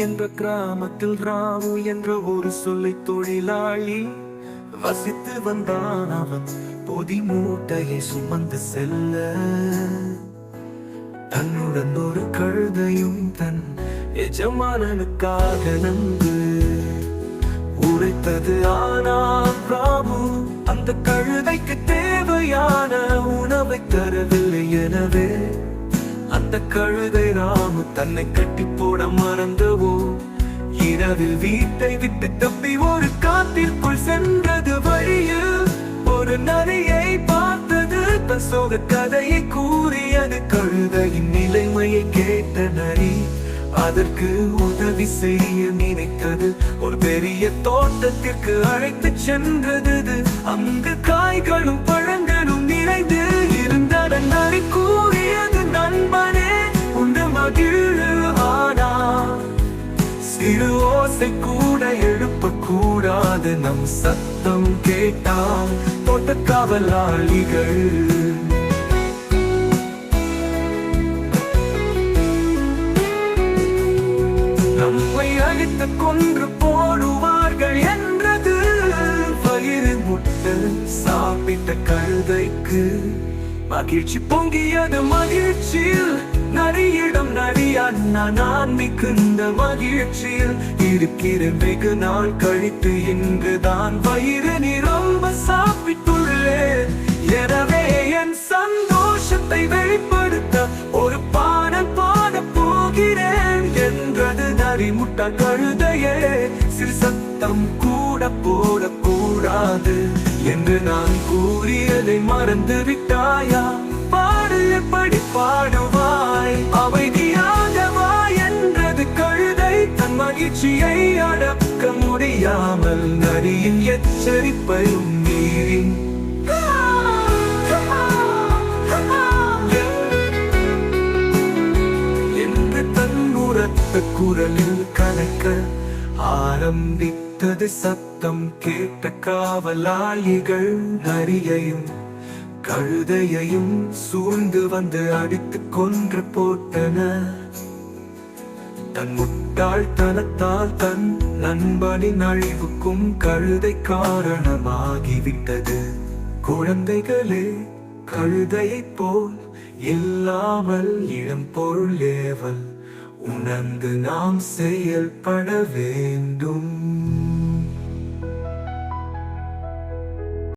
என்ற கிராமத்தில் ராமு என்ற ஒரு சொல்லை தொழிலாளி வசித்து வந்தான். அவன் பொதி மூட்டையை சுமந்து செல்ல தன்னுடன் ஒரு கழுதையும் தன் எஜமானனுக்காக நன்கு உரைத்தது. ஆனால் ராமு அந்த கழுதைக்கு தேவையான உணவை தரவில்லை. எனவே அந்த கழுதை ராமு தன்னை கட்டி போட மறந்தவோ இரவில் வீட்டை விட்டு தப்பி ஒரு காட்டிற்குள் சென்றது. வழியில் ஒரு நரியை பார்த்தது. தன் சோக கதையை கூறியது. கழுதையின் நிலைமையை கேட்ட நரி அதற்கு உதவி செய்ய நினைத்தது. ஒரு பெரிய தோட்டத்திற்கு அழைத்து சென்றது. அங்கு காய்களும் பழங்களும் நிறைந்து இருந்தன. நரி கூறியது, நண்பனே உண்டு மகிழு, ஆனா சிறு ஓசை கூட எழுப்பக்கூடாது. நம் சத்தம் கேட்டால் தோட்ட காவலாளிகள் நம்மை அழித்து கொன்று போடுவார்கள் என்றது. வயிறு முட்டை சாப்பிட்ட கழுதைக்கு மகிழ்ச்சி பொங்கியது. மகிழ்ச்சியில் நரியிடம் நரி, அண்ணா நான் மிகுந்த மகிழ்ச்சியில் இருக்கிறேன். வெகு நாள் கழித்து இன்றுதான் வயிறு நிரம்ப சாப்பிட்டுள்ளேன். எனவே என் சந்தோஷத்தை வெளிப்படுத்த ஒரு பாடல் பாட போகிறேன் என்றது நரி. முட்டை கழுதையே, சிறு சத்தம் கூட போடக்கூடாது என்று நான் கூறியதை மறந்து விட்டாயா? பாடு, எப்படி பாடுவாய்? அமைதியாகவா என்றது கழுதை. தன் மகிழ்ச்சியை அடக்க முடியாமல் நரியின் எச்சரிப்பையும் மீறி என்று தன் உரத்த குரலில் கணக்க ஆரம்பித்தது. சத்தம் கேட்ட காவலாளிகள் நரியையும் கழுதையையும் சூழ்ந்து வந்து அடித்து கொன்று போட்டனர். தன் முட்டாள்தனத்தால் தன் நண்பனின் அழிவுக்கும் கழுதை காரணமாகிவிட்டது. குழந்தைகளே, கழுதையைப் போல் இல்லாமல் இடம் பொருள் ஏவல் உணர்ந்து நாம் செயல்பட வேண்டும்.